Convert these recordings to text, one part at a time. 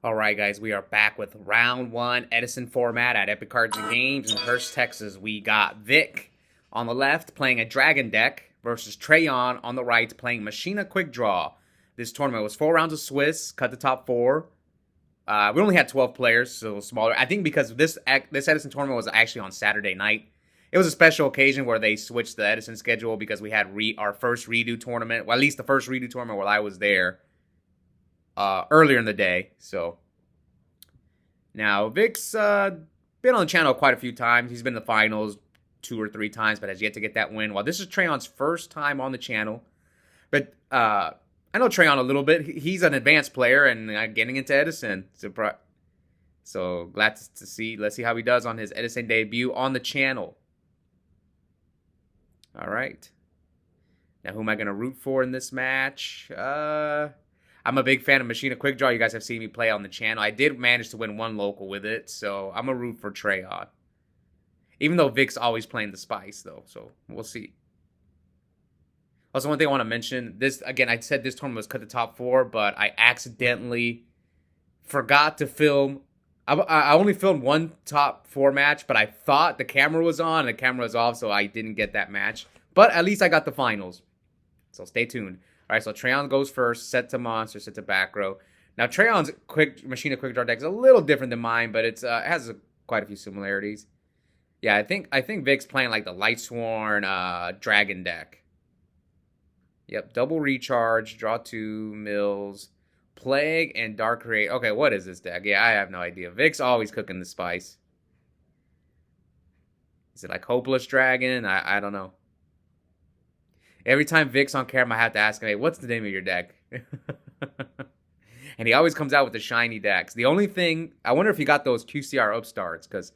All right, guys, we are back with round one Edison format at Epik Cards and Games in Hurst, Texas. We got Vic on the left playing a dragon deck versus Trayonn on the right playing Machina Quickdraw. This tournament was 4 rounds of Swiss, cut the top four. We only had 12 players, so smaller. I think because this Edison tournament was actually on Saturday night. It was a special occasion where they switched the Edison schedule because we had our first redo tournament, well, at least the first redo tournament while I was there earlier in the day. So now Vic's been on the channel quite a few times. He's been in the finals 2 or 3 times, but has yet to get that win. While this is Trayonn's first time on the channel, but I know Trayonn a little bit. He's an advanced player and getting into Edison. So glad to see. Let's see how he does on his Edison debut on the channel. All right. Now, who am I going to root for in this match? I'm a big fan of Machina Quickdraw. You guys have seen me play on the channel. I did manage to win one local with it, so I'm a root for Trayonn. Even though Vic's always playing the Spice, though, so we'll see. Also, one thing I want to mention, this, again, I said this tournament was cut the top four, but I accidentally forgot to film. I only filmed one top four match, but I thought the camera was on and the camera was off, so I didn't get that match. But at least I got the finals. So stay tuned. All right, so Trayonn goes first, set to monster, set to back row. Now, Trayonn's Machina Quickdraw deck is a little different than mine, but it has quite a few similarities. Yeah, I think Vic's playing like the Lightsworn Dragon deck. Yep, double recharge, draw 2, mills, plague, and dark create. Okay, what is this deck? Yeah, I have no idea. Vic's always cooking the spice. Is it like Hopeless Dragon? I don't know. Every time Vic's on camera, I have to ask him, hey, what's the name of your deck? And he always comes out with the shiny decks. The only thing, I wonder if he got those QCR upstarts, because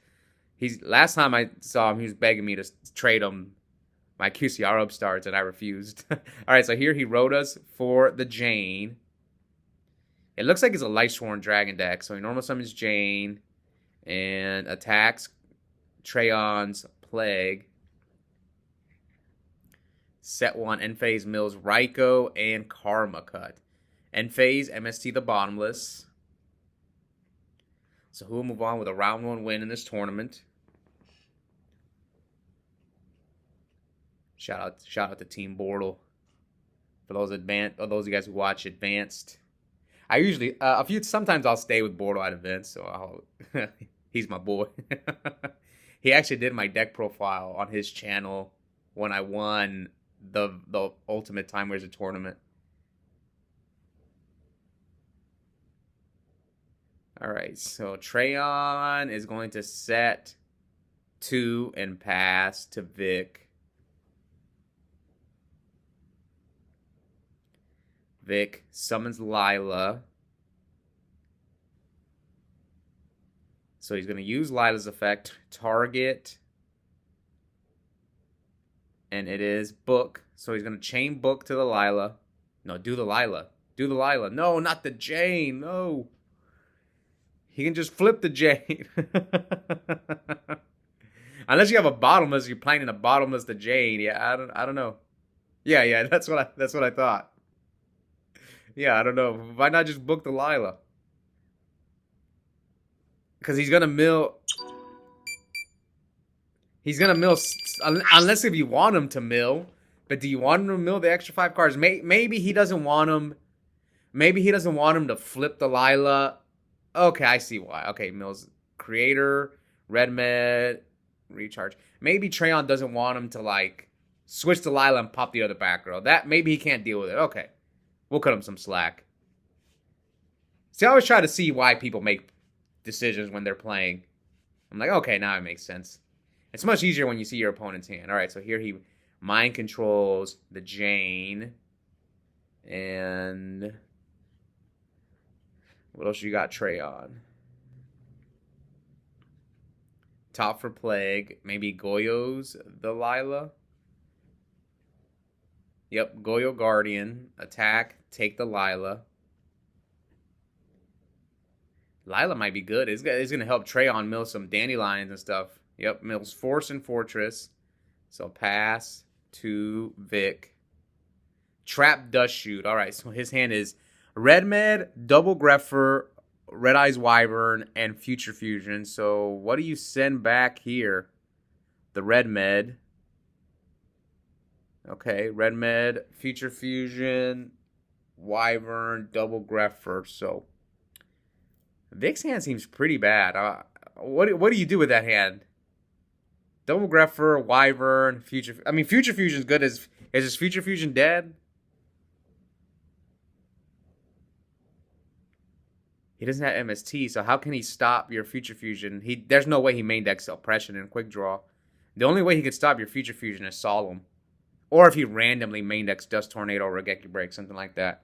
last time I saw him, he was begging me to trade him my QCR upstarts, and I refused. All right, so here he wrote us for the Jane. It looks like it's a Lightsworn Dragon deck, so he normal summons Jane and attacks Trayonn's Plague. Set 1, end phase mills Raikou and Karma Cut. End phase MST the Bottomless. So who will move on with a round 1 win in this tournament? Shout out to Team Bortle. For those of you guys who watch Advanced. I usually sometimes I'll stay with Bortle at events, so he's my boy. He actually did my deck profile on his channel when I won the Ultimate Time Wizard tournament. All right, so Trayonn is going to set 2 and pass to Vic. Vic summons Lila. So he's going to use Lila's effect, target, and it is book. So he's going to chain book to the Lila. No, do the Lila. Do the Lila. No, not the Jane. No. He can just flip the Jane. Unless you have a bottomless, you're playing in a bottomless the Jane. Yeah, I don't know. Yeah, that's what I thought. Yeah, I don't know. Why not just book the Lila? Because he's gonna mill. He's gonna mill unless if you want him to mill. But do you want him to mill the extra 5 cards? Maybe he doesn't want him. Maybe he doesn't want him to flip the Lila. Okay, I see why. Okay, mills creator, red med, recharge. Maybe Trayonn doesn't want him to like switch the Lila and pop the other back row. That maybe he can't deal with it. Okay, we'll cut him some slack. See, I always try to see why people make decisions when they're playing. I'm like, okay, now it makes sense. It's much easier when you see your opponent's hand. All right, so here he mind controls the Jane. And what else you got, Trayonn? Top for Plague. Maybe Goyo's the Lila. Yep, Goyo Guardian. Attack, take the Lila. Lila might be good. It's going to help Trayonn mill some dandelions and stuff. Yep, mills Force and Fortress. So pass to Vic. Trap Dust Shoot. All right, so his hand is Red Med, Double Grepher, Red Eyes Wyvern, and Future Fusion. So what do you send back here? The Red Med. Okay, Red Med, Future Fusion, Wyvern, Double Greffer. So Vic's hand seems pretty bad. What do you do with that hand? Double Greffer, Wyvern, Future. I mean, Future Fusion's good. Is his Future Fusion dead? He doesn't have MST, so how can he stop your Future Fusion? There's no way he main decks Oppression and Quick Draw. The only way he could stop your Future Fusion is Solemn. Or if he randomly main decks Dust Tornado or Regeki Break, something like that.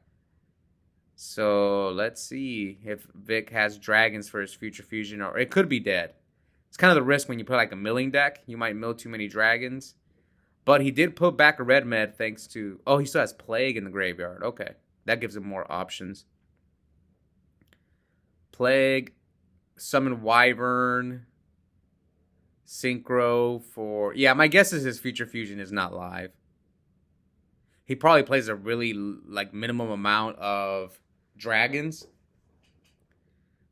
So let's see if Vic has dragons for his Future Fusion, or it could be dead. It's kind of the risk when you play like a milling deck. You might mill too many dragons. But he did put back a Red Med thanks to... Oh, he still has Plague in the graveyard. Okay. That gives him more options. Plague, Summon Wyvern, Synchro for... Yeah, my guess is his Future Fusion is not live. He probably plays a really like minimum amount of dragons.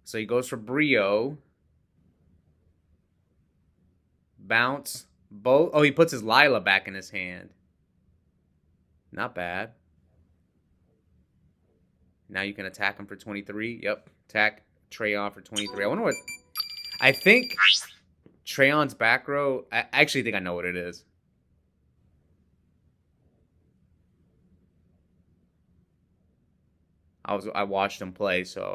So he goes for Brio. Bounce. Both. Oh, he puts his Lila back in his hand. Not bad. Now you can attack him for 23. Yep. Attack Trayonn for 23. I wonder what... I think Trayonn's back row... I actually think I know what it is. I watched him play, so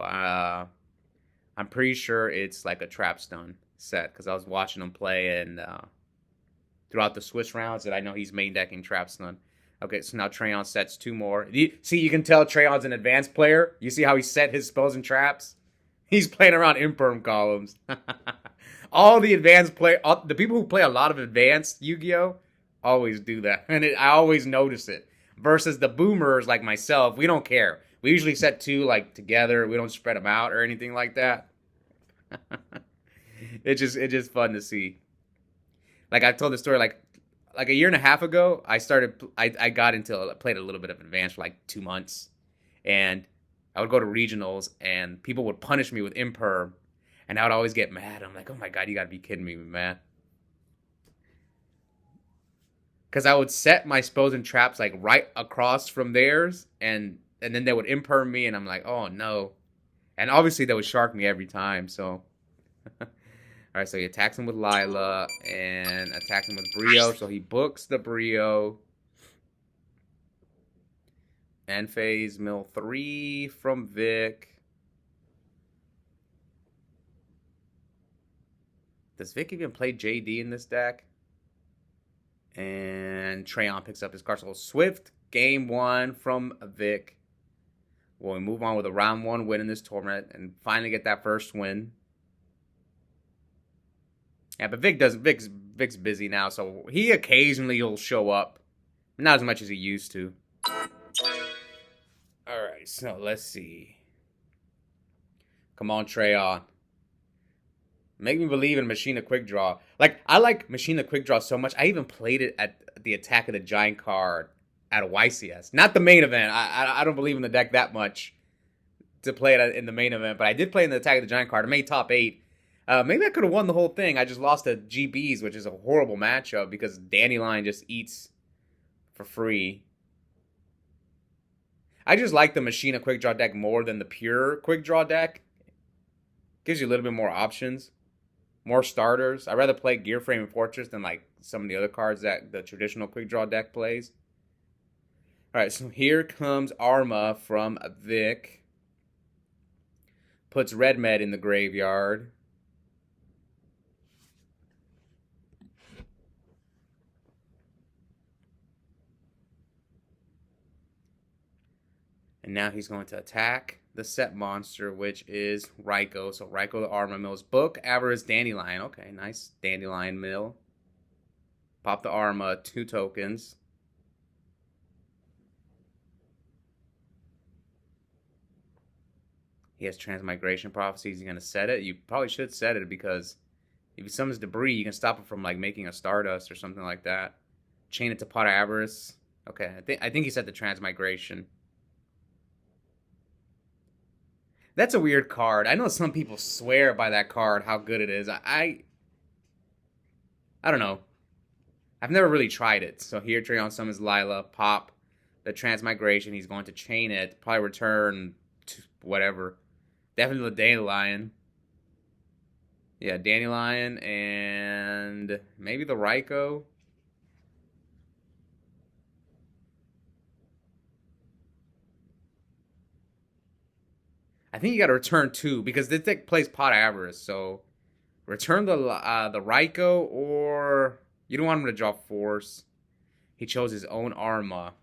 I'm pretty sure it's like a trap stun set because I was watching him play and throughout the Swiss rounds that I know he's main decking trap stun. Okay, so now Trayonn sets 2 more. See, you can tell Trayonn's an advanced player. You see how he set his spells and traps? He's playing around imperm columns. All the advanced the people who play a lot of advanced Yu-Gi-Oh! Always do that, and I always notice it. Versus the boomers like myself, we don't care. We usually set 2 like together. We don't spread them out or anything like that. It's just fun to see. Like I told the story like a year and a half ago, I got into played a little bit of advanced for like 2 months, and I would go to regionals and people would punish me with imperm, and I would always get mad. I'm like, oh my god, you gotta be kidding me, man. Because I would set my spells and traps like right across from theirs, and then they would imperm me, and I'm like, oh no. And obviously they would shark me every time, so. Alright, so he attacks him with Lila, and attacks him with Brio, so he books the Brio. End phase, mill 3 from Vic. Does Vic even play JD in this deck? And Trayonn picks up his card. So Swift, game 1 from Vic. Well, we move on with a round 1 win in this tournament and finally get that first win. Yeah, but Vic's busy now, so he occasionally will show up. Not as much as he used to. Alright, so let's see. Come on, Trayonn. Make me believe in Machina Quickdraw. Like, I like Machina Quickdraw so much, I even played it at the Attack of the Giant card at a YCS. Not the main event. I don't believe in the deck that much to play it in the main event, but I did play in the Attack of the Giant card. I made top 8. Maybe I could have won the whole thing. I just lost to GBs, which is a horrible matchup because Dandelion just eats for free. I just like the Machina Quickdraw deck more than the pure Quickdraw deck. Gives you a little bit more options. More starters. I'd rather play Gear Frame and Fortress than like some of the other cards that the traditional Quickdraw deck plays. Alright, so here comes Arma from Vic. Puts Red Med in the graveyard. And now he's going to attack the set monster, which is Raikou. So Raikou the Arma mills. Book, Avarice, Dandelion. Okay, nice Dandelion mill. Pop the Arma, 2 tokens. He has Transmigration Prophecies. He's going to set it. You probably should set it because if he summons debris, you can stop it from like making a Stardust or something like that. Chain it to Pot of Avarice. Okay, I think he set the Transmigration. That's a weird card. I know some people swear by that card, how good it is. I don't know. I've never really tried it. So here, Trayonn summons Lila, pop the transmigration. He's going to chain it, probably return to whatever. Definitely the Dandelion. Yeah, Dandelion and maybe the Raikou. I think you got to return two because this deck plays Pot Avarice. So return the Raikou, or you don't want him to draw Force. He chose his own Arma.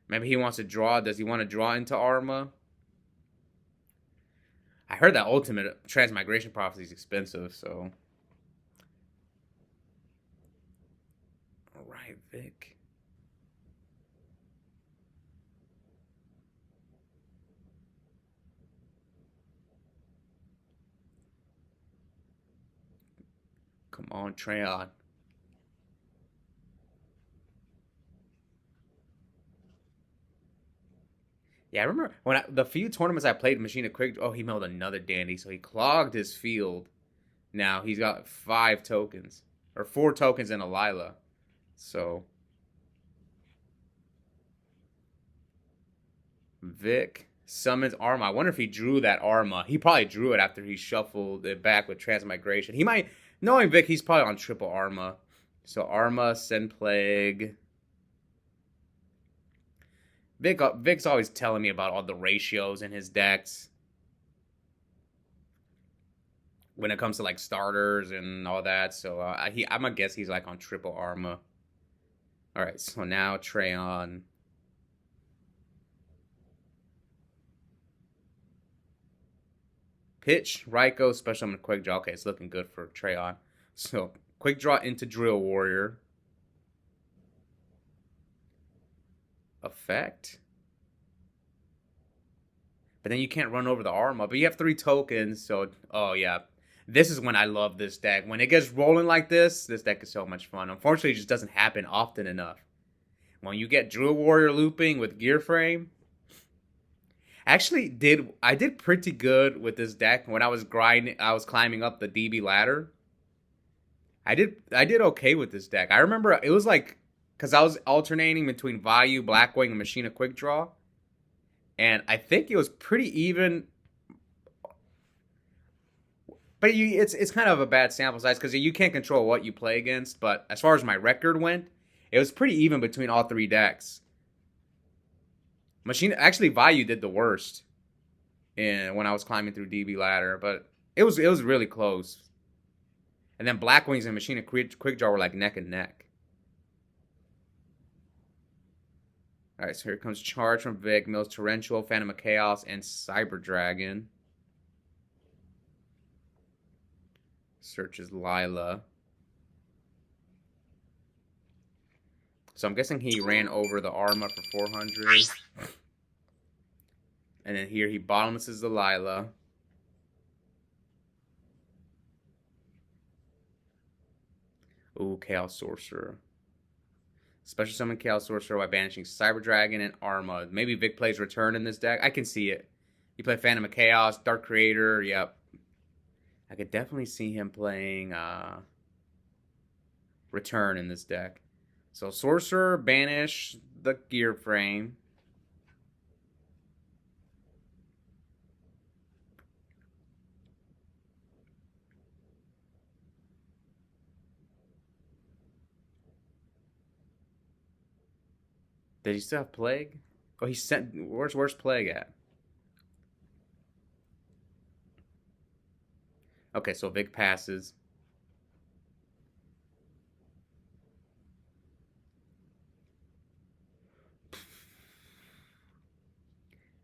Maybe he wants to draw. Does he want to draw into Arma? I heard that Ultimate Transmigration Prophecy is expensive, so. Alright, Vic. Come on, Trayonn. Yeah, I remember when the few tournaments I played Machina Quick. Oh, he milled another Dandy, so he clogged his field. Now he's got 5 tokens, or 4 tokens and a Lila. So Vic summons Arma. I wonder if he drew that Arma. He probably drew it after he shuffled it back with Transmigration. He might, knowing Vic, he's probably on triple Arma. So Arma, Send Plague. Vic's always telling me about all the ratios in his decks when it comes to like starters and all that. So I'm gonna guess he's like on triple Arma. All right, so now Trayonn. Pitch, Raikou, special summon Quick Draw. Okay, it's looking good for Trayonn. So Quick Draw into Drill Warrior. Effect. But then you can't run over the Arma. But you have 3 tokens, so oh yeah. This is when I love this deck. When it gets rolling like this deck is so much fun. Unfortunately, it just doesn't happen often enough. When you get Drill Warrior looping with Gear Frame. Actually, I did pretty good with this deck when I was climbing up the DB ladder. I did okay with this deck. I remember it was like, because I was alternating between Vayu, Blackwing, and Machina Quickdraw. And I think it was pretty even. But it's kind of a bad sample size because you can't control what you play against. But as far as my record went, it was pretty even between all 3 decks. Actually, Vayu did the worst when I was climbing through DB ladder, but it was really close. And then Blackwings and Machina Quickdraw were like neck and neck. All right, so here comes Charge from Vic, Mills Torrential, Phantom of Chaos, and Cyber Dragon. Searches Lila. So I'm guessing he ran over the Arma for 400. And then here he bottomlesses the Lila. Ooh, Chaos Sorcerer. Special summon Chaos Sorcerer by banishing Cyber Dragon and Arma. Maybe Vic plays Return in this deck. I can see it. You play Phantom of Chaos, Dark Creator. Yep. I could definitely see him playing Return in this deck. So Sorcerer, banish the Gear Frame. Did he still have Plague? Oh, he sent. Where's Plague at? Okay, so Vic passes.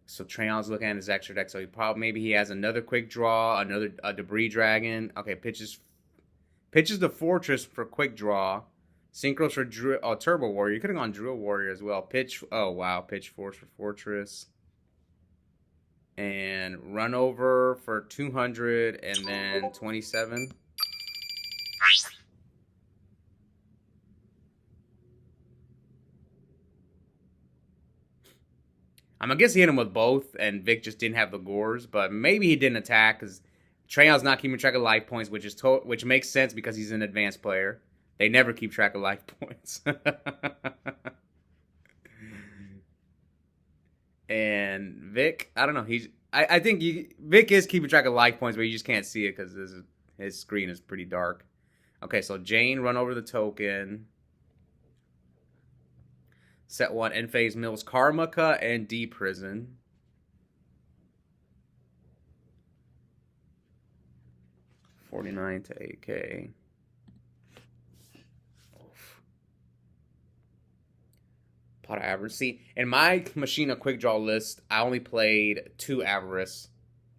So Trayonn's looking at his extra deck. So maybe he has another Quick Draw, another Debris Dragon. Okay, pitches the Fortress for Quick Draw. Synchros for Turbo Warrior. You could have gone Drill Warrior as well. Pitch. Oh wow, pitch Force for Fortress. And run over for 200 and then 27. I guess he hit him with both, and Vic just didn't have the gores. But maybe he didn't attack because Trayonn's not keeping track of life points, which makes sense because he's an advanced player. They never keep track of life points. And Vic, I don't know. I think Vic is keeping track of life points, but you just can't see it because his screen is pretty dark. Okay, so Jane run over the token. Set 1, end phase mills Karmika and D Prison. $49 to $8K. Pot of Avarice. See, in my Machina Quickdraw list, I only played 2 Avarice.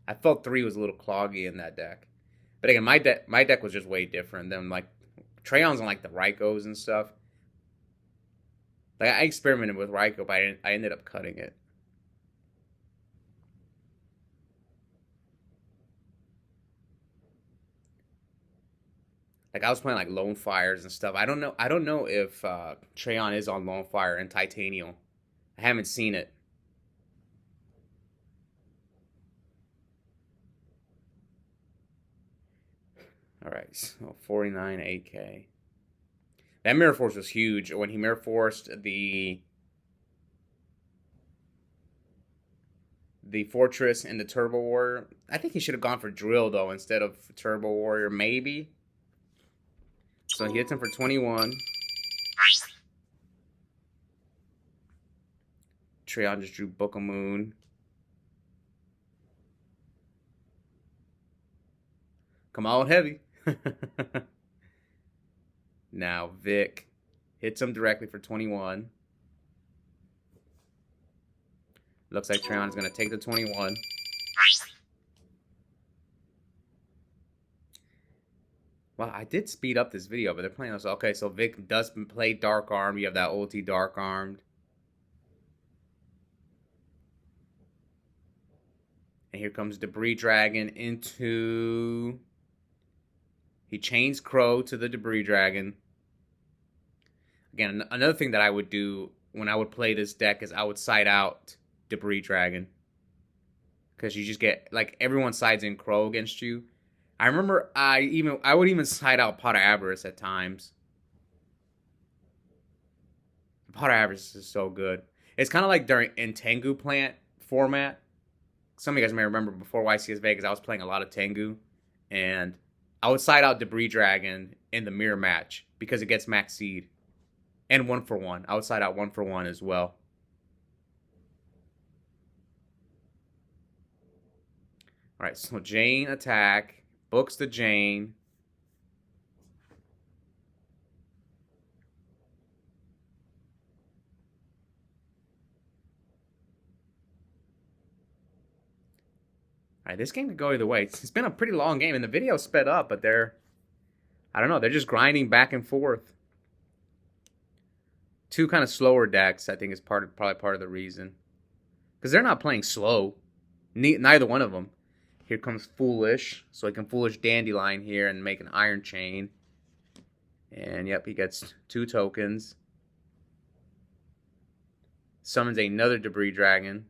I felt 3 was a little cloggy in that deck. But again, my deck was just way different than like Trayonn's on like the Raikos and stuff. Like I experimented with Raiko, but I ended up cutting it. Like I was playing like Lone Fires and stuff. I don't know if Trayonn is on Lone Fire and Titanium. I haven't seen it. All right, so 49 8K. That Mirror Force was huge when he Mirror Forced the Fortress and the Turbo Warrior. I think he should have gone for Drill though instead of Turbo Warrior, maybe. So he hits him for 21. Trayonn just drew Book of Moon. Come out heavy. Now Vic hits him directly for 21. Looks like Trayonn is going to take the 21. Well, I did speed up this video, but they're playing this. Okay, so Vic does play Dark Armed. You have that ulti Dark Armed. And here comes Debris Dragon into... He chains Crow to the Debris Dragon. Again, another thing that I would do when I would play this deck is I would side out Debris Dragon. Because you just get, like, everyone sides in Crow against you. I remember I would even side out Pot of Avarice at times. Pot of Avarice is so good. It's kind of like in Tengu Plant format. Some of you guys may remember before YCS Vegas, I was playing a lot of Tengu. And I would side out Debris Dragon in the mirror match because it gets max seed. And 1-for-1. I would side out 1-for-1 as well. Alright, so Jane attack. Books the Jane. Alright, this game could go either way. It's been a pretty long game, and the video sped up, but I don't know, they're just grinding back and forth. 2 kind of slower decks, I think, is probably part of the reason. Because they're not playing slow. Neither one of them. Here comes Foolish. So he can Foolish Dandelion here and make an Iron Chain. And yep, he gets 2 tokens. Summons another Debris Dragon.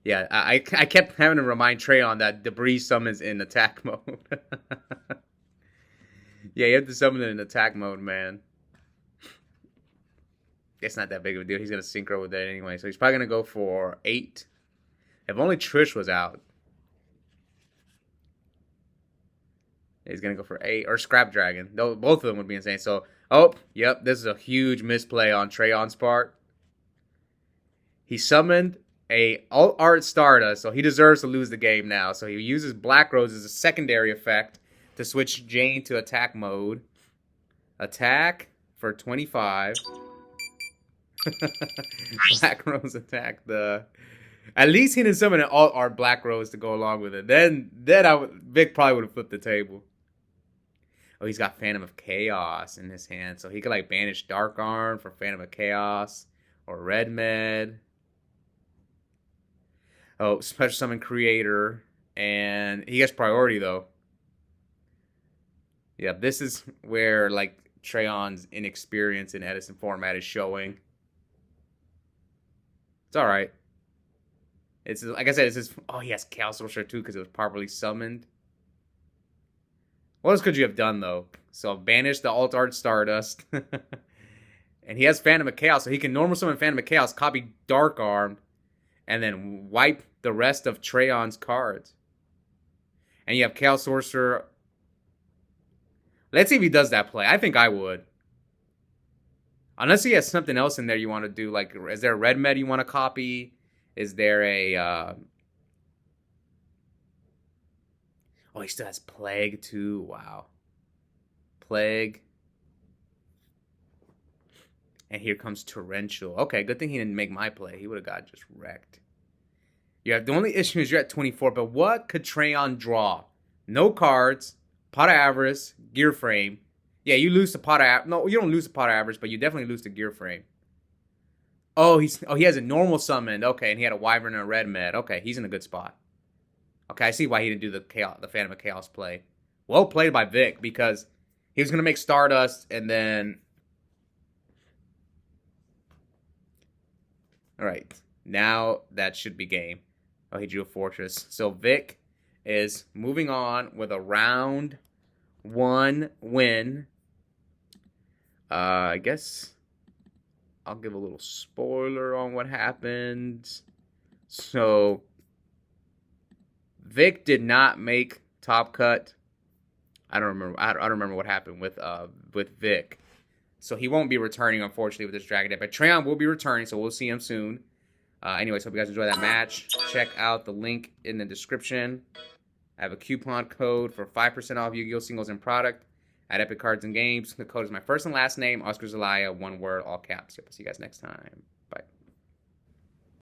Yeah, I kept having to remind Trayonn that Debris summons in attack mode. Yeah, you have to summon it in attack mode, man. It's not that big of a deal. He's going to synchro with that anyway. So he's probably going to go for 8. If only Trish was out. He's going to go for 8. Or Scrap Dragon. Both of them would be insane. So, oh, yep. This is a huge misplay on Trayonn's part. He summoned a Alt Art Stardust. So he deserves to lose the game now. So he uses Black Rose as a secondary effect to switch Jane to attack mode. Attack for 25. Black Rose attack at least he didn't summon an Alt Art Black Rose to go along with it. Then Vic probably would have flipped the table. Oh, he's got Phantom of Chaos in his hand, so he could like banish Dark Arm for Phantom of Chaos or Red Med. Oh, Special Summon Creator, and he gets priority though. Yeah, this is where like Trayonn's inexperience in Edison format is showing. alright. It's like I said, it's just oh he has Chaos Sorcerer too because it was properly summoned. What else could you have done though? So banish the Alt Art Stardust. And he has Phantom of Chaos, so he can normal summon Phantom of Chaos, copy Dark Arm, and then wipe the rest of Trayonn's cards. And you have Chaos Sorcerer. Let's see if he does that play. I think I would. Unless he has something else in there you want to do. Like, is there a red med you want to copy? Is there a... Oh, he still has Plague, too. Wow. Plague. And here comes Torrential. Okay, good thing he didn't make my play. He would have got just wrecked. Yeah, the only issue is you're at 24, but what could Trayonn draw? No cards, Pot of Avarice, Gear Frame. Yeah, you lose to Pot of Avarice. No, you don't lose to Pot of Avarice, but you definitely lose to Gear Frame. Oh, he has a normal summoned. Okay, and he had a Wyvern and a Red Med. Okay, he's in a good spot. Okay, I see why he didn't do the Phantom of Chaos play. Well played by Vic, because he was going to make Stardust, and then... Alright, now that should be game. Oh, he drew a Fortress. So Vic is moving on with a round 1 win. I guess I'll give a little spoiler on what happened. So Vic did not make Top Cut. I don't remember. I don't remember what happened with Vic. So he won't be returning, unfortunately, with this Dragon deck. But Trayonn will be returning, so we'll see him soon. Anyways, hope you guys enjoy that match. Check out the link in the description. I have a coupon code for 5% off Yu-Gi-Oh! Singles and product at Epik Cards and Games. The code is my first and last name, Oscar Zelaya, one word, all caps. Yep, I'll see you guys next time.